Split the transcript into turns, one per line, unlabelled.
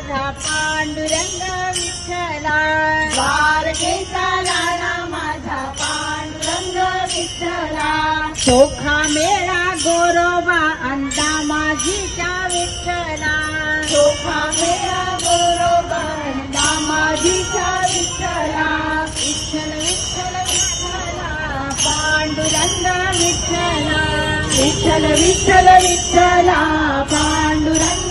माझा पांडुरंग विठ्ठला,
द्वारकेचा लाला माझा पांडुरंग विठ्ठला,
चोखा मेळा गोरोबा अंदा माझीच्या विठ्ठला,
चोखा मेळा गोरोबा दामाजीचा विठ्ठला,
विठ्ठल विठ्ठल विठ्ठला पांडुरंग विठ्ठला,
विठ्ठल विठ्ठल विठ्ठला पांडुरंग